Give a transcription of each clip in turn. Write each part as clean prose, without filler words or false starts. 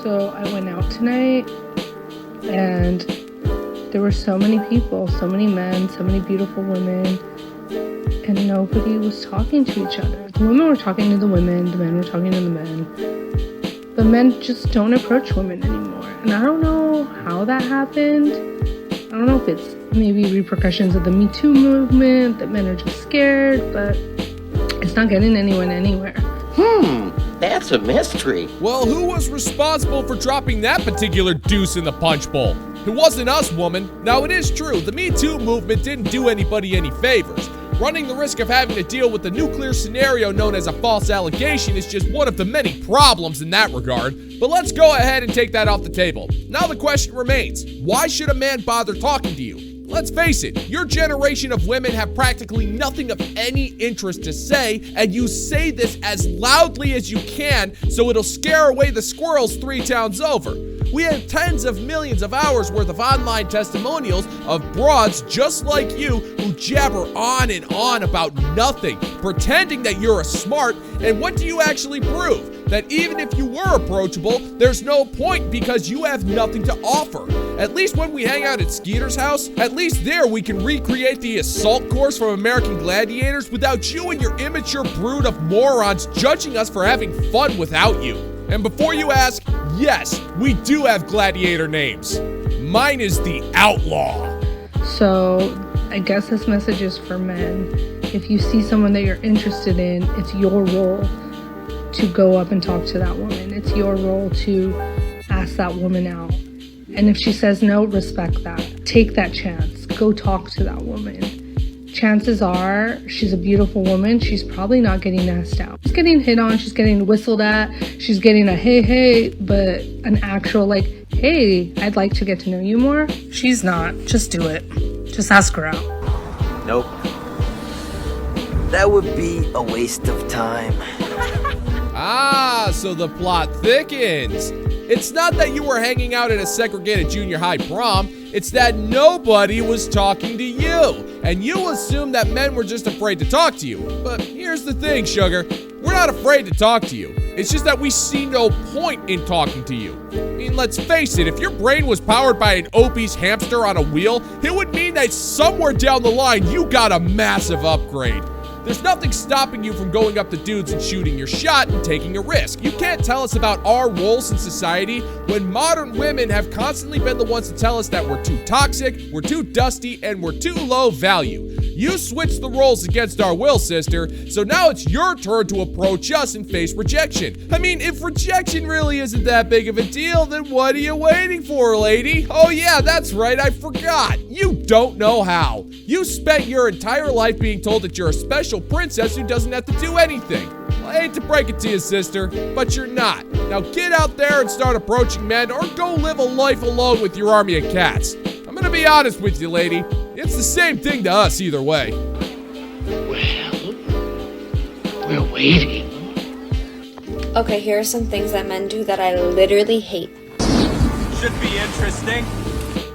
So I went out tonight and there were so many people, so many men, so many beautiful women, and nobody was talking to each other. The women were talking to the women, the men were talking to the men. The men just don't approach women anymore. And I don't know how that happened. I don't know if it's maybe repercussions of the Me Too movement, that men are just scared, but it's not getting anyone anywhere. That's a mystery. Well, who was responsible for dropping that particular deuce in the punch bowl? It wasn't us, woman. Now, it is true, the Me Too movement didn't do anybody any favors. Running the risk of having to deal with the nuclear scenario known as a false allegation is just one of the many problems in that regard. But let's go ahead and take that off the table. Now the question remains, why should a man bother talking to you? Let's face it, your generation of women have practically nothing of any interest to say, and you say this as loudly as you can so it'll scare away the squirrels 3 towns over. We have tens of millions of hours worth of online testimonials of broads just like you who jabber on and on about nothing, pretending that you're a smart, and what do you actually prove? That even if you were approachable, there's no point because you have nothing to offer. At least when we hang out at Skeeter's house, at least there we can recreate the assault course from American Gladiators without you and your immature brood of morons judging us for having fun without you. And before you ask, yes, we do have gladiator names. Mine is the Outlaw. So I guess this message is for men. If you see someone that you're interested in, it's your role to go up and talk to that woman. It's your role to ask that woman out. And if she says no, respect that. Take that chance. Go talk to that woman. Chances are she's a beautiful woman. She's probably not getting asked out. She's getting hit on. She's getting whistled at. She's getting a hey, but an actual like, hey, I'd like to get to know you more. She's not. Just do it. Just ask her out. Nope. That would be a waste of time. Ah, so the plot thickens. It's not that you were hanging out at a segregated junior high prom, it's that nobody was talking to you, and you assumed that men were just afraid to talk to you. But here's the thing, sugar, we're not afraid to talk to you. It's just that we see no point in talking to you. I mean, let's face it, if your brain was powered by an obese hamster on a wheel, it would mean that somewhere down the line you got a massive upgrade. There's nothing stopping you from going up to dudes and shooting your shot and taking a risk. You can't tell us about our roles in society when modern women have constantly been the ones to tell us that we're too toxic, we're too dusty, and we're too low value. You switched the roles against our will, sister, so now it's your turn to approach us and face rejection. I mean, if rejection really isn't that big of a deal, then what are you waiting for, lady? Oh yeah, that's right, I forgot. You don't know how. You spent your entire life being told that you're a special princess who doesn't have to do anything. Well, I hate to break it to you, sister, but you're not. Now get out there and start approaching men or go live a life alone with your army of cats. I'm gonna be honest with you, lady. It's the same thing to us either way. Well, we're waiting. Okay, here are some things that men do that I literally hate. Should be interesting.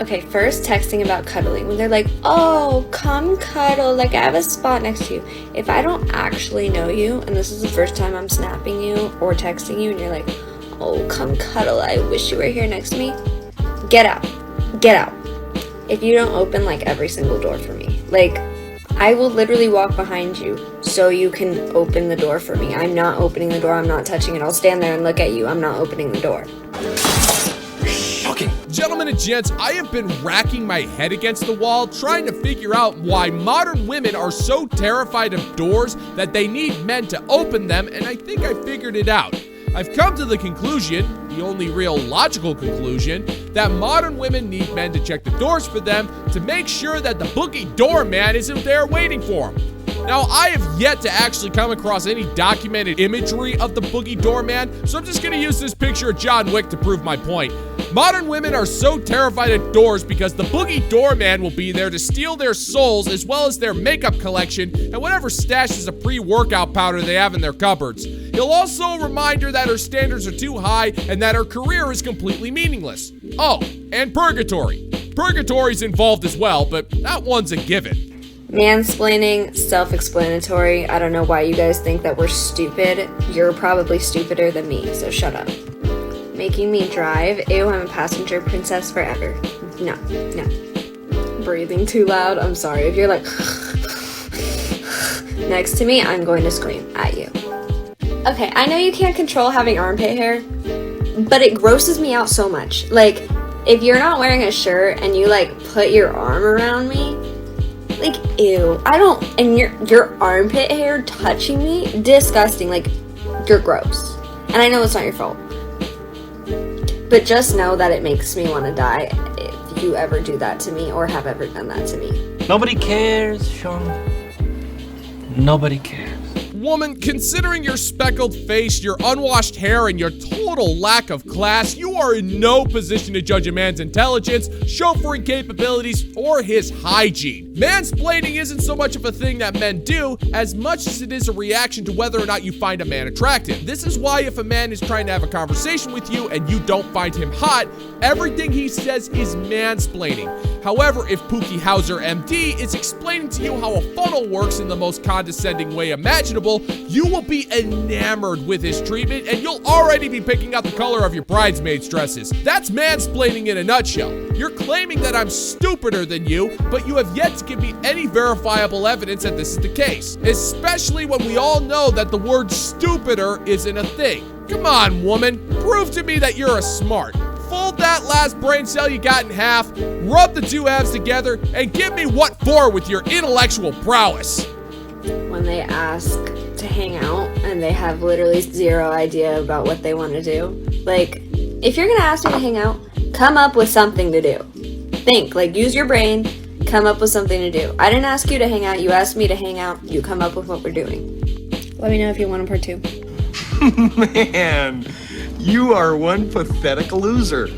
Okay, first, texting about cuddling. When they're like, oh, come cuddle, like I have a spot next to you. If I don't actually know you, and this is the first time I'm snapping you or texting you, and you're like, oh, come cuddle, I wish you were here next to me. Get out. Get out. If you don't open, like, every single door for me. Like, I will literally walk behind you so you can open the door for me. I'm not opening the door. I'm not touching it. I'll stand there and look at you. I'm not opening the door. Okay. Gentlemen and gents, I have been racking my head against the wall trying to figure out why modern women are so terrified of doors that they need men to open them, and I think I figured it out. I've come to the conclusion, the only real logical conclusion, that modern women need men to check the doors for them to make sure that the boogie doorman isn't there waiting for them. Now, I have yet to actually come across any documented imagery of the boogie doorman, so I'm just gonna use this picture of John Wick to prove my point. Modern women are so terrified of doors because the boogie doorman will be there to steal their souls as well as their makeup collection and whatever stashes of pre-workout powder they have in their cupboards. He'll also remind her that her standards are too high and that her career is completely meaningless. Oh, and purgatory. Purgatory's involved as well, but that one's a given. Mansplaining, self-explanatory. I don't know why you guys think that we're stupid. You're probably stupider than me, so shut up. Making me drive. Ew, I'm a passenger princess forever. No. Breathing too loud. I'm sorry. If you're like next to me, I'm going to scream at you. Okay, I know you can't control having armpit hair, but it grosses me out so much. Like, if you're not wearing a shirt and you like put your arm around me, like, ew. And your armpit hair touching me, disgusting. Like, you're gross. And I know it's not your fault. But just know that it makes me want to die if you ever do that to me or have ever done that to me. Nobody cares, Sean. Nobody cares. Woman, considering your speckled face, your unwashed hair, and your total lack of class, you are in no position to judge a man's intelligence, chauffeuring capabilities, or his hygiene. Mansplaining isn't so much of a thing that men do, as much as it is a reaction to whether or not you find a man attractive. This is why if a man is trying to have a conversation with you and you don't find him hot, everything he says is mansplaining. However, if Pookie Hauser MD is explaining to you how a funnel works in the most condescending way imaginable, you will be enamored with his treatment and you'll already be picking out the color of your bridesmaids' dresses. That's mansplaining in a nutshell. You're claiming that I'm stupider than you, but you have yet to give me any verifiable evidence that this is the case, especially when we all know that the word stupider isn't a thing. Come on, woman, prove to me that you're a smart. Fold that last brain cell you got in half, rub the two halves together, and give me what for with your intellectual prowess. When they ask to hang out and they have literally zero idea about what they want to do. Like, if you're gonna ask me to hang out, come up with something to do. Think, like, use your brain, come up with something to do. I didn't ask you to hang out, you asked me to hang out, you come up with what we're doing. Let me know if you want a part 2. Man, you are one pathetic loser.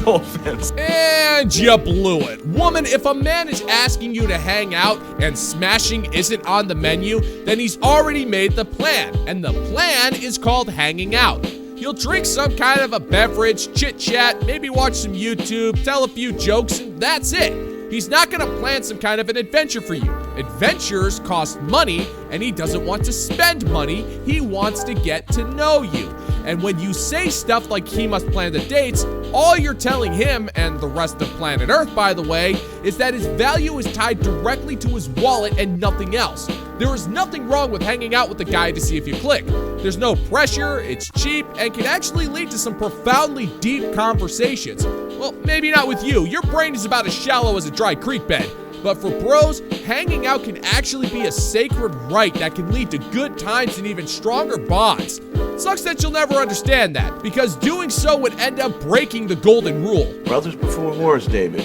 No offense. And you blew it. Woman, if a man is asking you to hang out and smashing isn't on the menu, then he's already made the plan. And the plan is called hanging out. You'll drink some kind of a beverage, chit-chat, maybe watch some YouTube, tell a few jokes, and that's it. He's not gonna plan some kind of an adventure for you. Adventures cost money, and he doesn't want to spend money. He wants to get to know you. And when you say stuff like he must plan the dates, all you're telling him, and the rest of planet Earth, by the way, is that his value is tied directly to his wallet and nothing else. There is nothing wrong with hanging out with a guy to see if you click. There's no pressure, it's cheap, and can actually lead to some profoundly deep conversations. Well, maybe not with you. Your brain is about as shallow as a dry creek bed. But for bros, hanging out can actually be a sacred rite that can lead to good times and even stronger bonds. Sucks that you'll never understand that, because doing so would end up breaking the golden rule. Brothers before wars, David.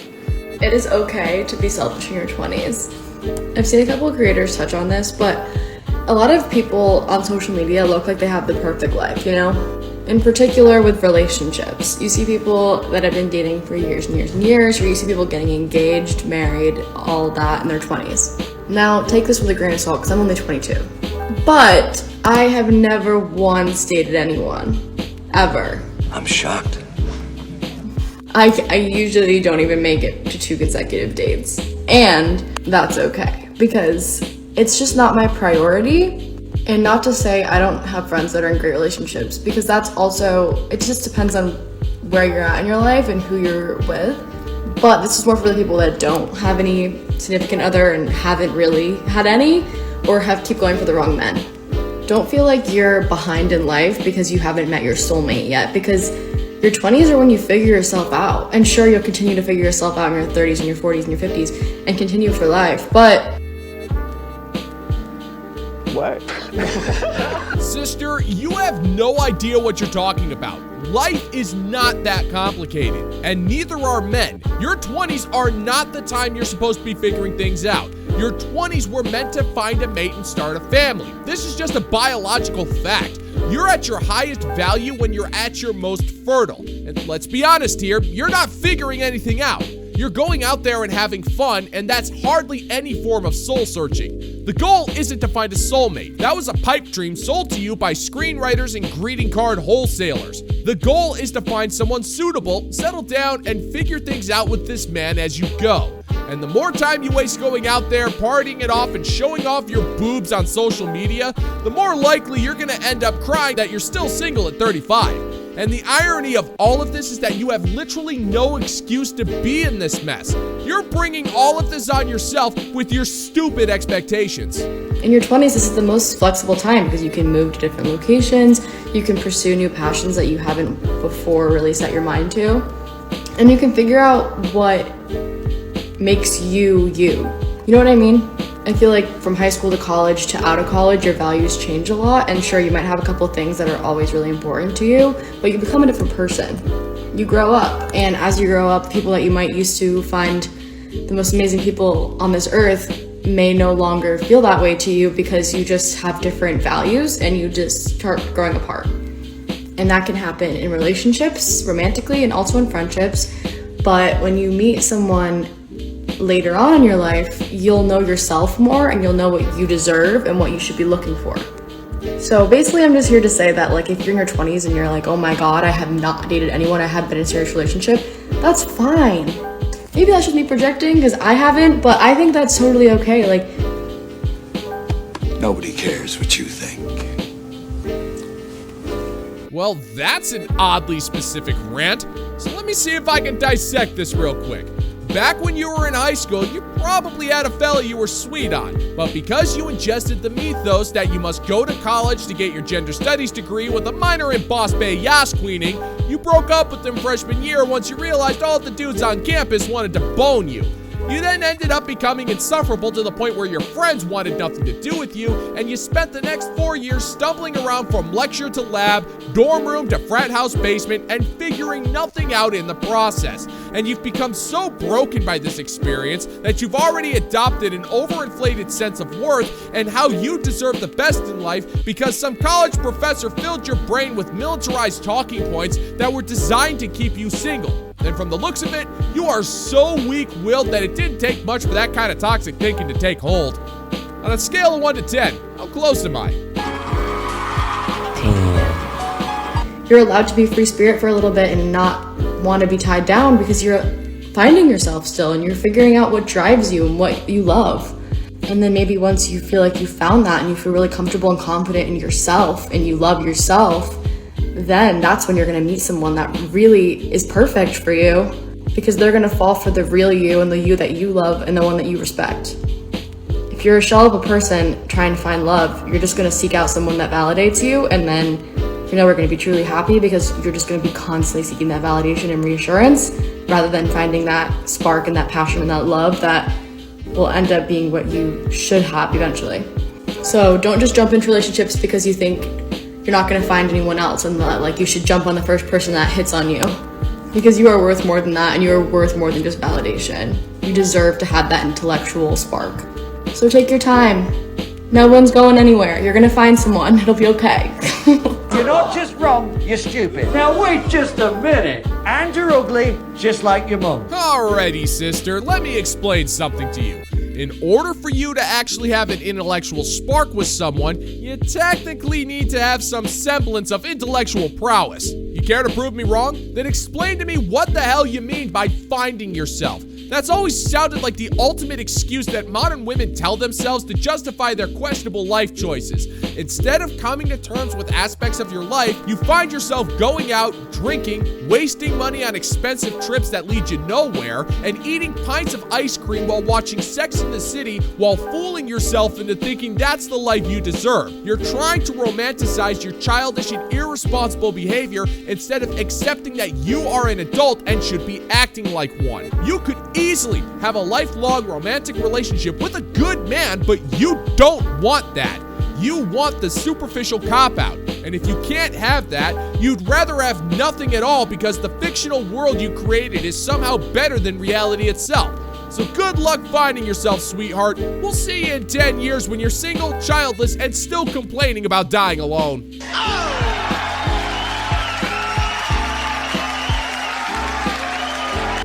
It is okay to be selfish in your 20s. I've seen a couple of creators touch on this, but a lot of people on social media look like they have the perfect life, you know? In particular with relationships. You see people that have been dating for years and years and years, or you see people getting engaged, married, all that in their 20s. Now, take this with a grain of salt, because I'm only 22. But I have never once dated anyone. Ever. I'm shocked. I usually don't even make it to 2 consecutive dates. And that's okay, because it's just not my priority. And not to say I don't have friends that are in great relationships, because that's also, it just depends on where you're at in your life and who you're with. But this is more for the people that don't have any significant other and haven't really had any, or keep going for the wrong men. Don't feel like you're behind in life because you haven't met your soulmate yet, because your 20s are when you figure yourself out. And sure, you'll continue to figure yourself out in your 30s and your 40s and your 50s and continue for life, but... What? Sister, you have no idea what you're talking about. Life is not that complicated, and neither are men. Your 20s are not the time you're supposed to be figuring things out. Your 20s were meant to find a mate and start a family. This is just a biological fact. You're at your highest value when you're at your most fertile. And let's be honest here, you're not figuring anything out. You're going out there and having fun, and that's hardly any form of soul searching. The goal isn't to find a soulmate. That was a pipe dream sold to you by screenwriters and greeting card wholesalers. The goal is to find someone suitable, settle down, and figure things out with this man as you go. And the more time you waste going out there, partying it off, and showing off your boobs on social media, the more likely you're gonna end up crying that you're still single at 35. And the irony of all of this is that you have literally no excuse to be in this mess. You're bringing all of this on yourself with your stupid expectations. In your 20s, this is the most flexible time because you can move to different locations, you can pursue new passions that you haven't before really set your mind to, and you can figure out what makes you you. You know what I mean? I feel like from high school to college to out of college, your values change a lot, and sure, you might have a couple things that are always really important to you, but you become a different person. You grow up, and as you grow up, people that you might used to find the most amazing people on this earth may no longer feel that way to you because you just have different values and you just start growing apart. And that can happen in relationships, romantically, and also in friendships. But when you meet someone later on in your life, you'll know yourself more and you'll know what you deserve and what you should be looking for. So basically, I'm just here to say that, like, if you're in your 20s and you're like, oh my god, I have not dated anyone, I haven't been in a serious relationship, that's fine. Maybe that's just me projecting because I haven't, but I think that's totally okay. Like, Nobody cares what you think. Well, that's an oddly specific rant, so let me see if I can dissect this real quick. Back when you were in high school, you probably had a fella you were sweet on, but because you ingested the mythos that you must go to college to get your gender studies degree with a minor in Boss Bay Yas queening, you broke up with them freshman year once you realized all the dudes on campus wanted to bone you. You then ended up becoming insufferable to the point where your friends wanted nothing to do with you, and you spent the next 4 years stumbling around from lecture to lab, dorm room to frat house basement, and figuring nothing out in the process. And you've become so broken by this experience that you've already adopted an overinflated sense of worth and how you deserve the best in life because some college professor filled your brain with militarized talking points that were designed to keep you single. And from the looks of it, you are so weak-willed that it didn't take much for that kind of toxic thinking to take hold. On a scale of 1 to 10, how close am I? 10. you're allowed to be free spirit for a little bit and not want to be tied down because you're finding yourself still and you're figuring out what drives you and what you love. And then maybe once you feel like you found that and you feel really comfortable and confident in yourself and you love yourself, then that's when you're going to meet someone that really is perfect for you because they're going to fall for the real you and the you that you love and the one that you respect. If you're a shell of a person trying to find love, you're just going to seek out someone that validates you, and then you're never going to be truly happy because you're just going to be constantly seeking that validation and reassurance rather than finding that spark and that passion and that love that will end up being what you should have eventually. So don't just jump into relationships because you think you're not going to find anyone else and that, like, you should jump on the first person that hits on you, because you are worth more than that and you are worth more than just validation. You deserve to have that intellectual spark. So take your time. No one's going anywhere. You're going to find someone. It'll be okay. You're not just wrong, you're stupid. Now wait just a minute. And you're ugly, just like your mum. Alrighty, sister, let me explain something to you. In order for you to actually have an intellectual spark with someone, you technically need to have some semblance of intellectual prowess. You care to prove me wrong? Then explain to me what the hell you mean by finding yourself. That's always sounded like the ultimate excuse that modern women tell themselves to justify their questionable life choices. Instead of coming to terms with aspects of your life, you find yourself going out, drinking, wasting money on expensive trips that lead you nowhere, and eating pints of ice cream while watching Sex and the City while fooling yourself into thinking that's the life you deserve. You're trying to romanticize your childish and irresponsible behavior instead of accepting that you are an adult and should be acting like one. You could easily have a lifelong romantic relationship with a good man, but you don't want that. You want the superficial cop-out. And if you can't have that, you'd rather have nothing at all because the fictional world you created is somehow better than reality itself. So good luck finding yourself, sweetheart. We'll see you in 10 years when you're single, childless, and still complaining about dying alone.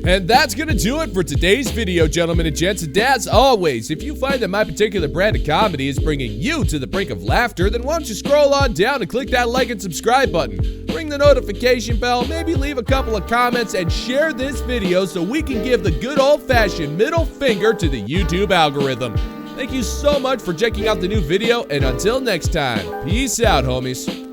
And that's gonna do it for today's video, gentlemen and gents. And as always, if you find that my particular brand of comedy is bringing you to the brink of laughter, then why don't you scroll on down and click that like and subscribe button. Ring the notification bell, maybe leave a couple of comments, and share this video so we can give the good old-fashioned middle finger to the YouTube algorithm. Thank you so much for checking out the new video, and until next time, peace out, homies.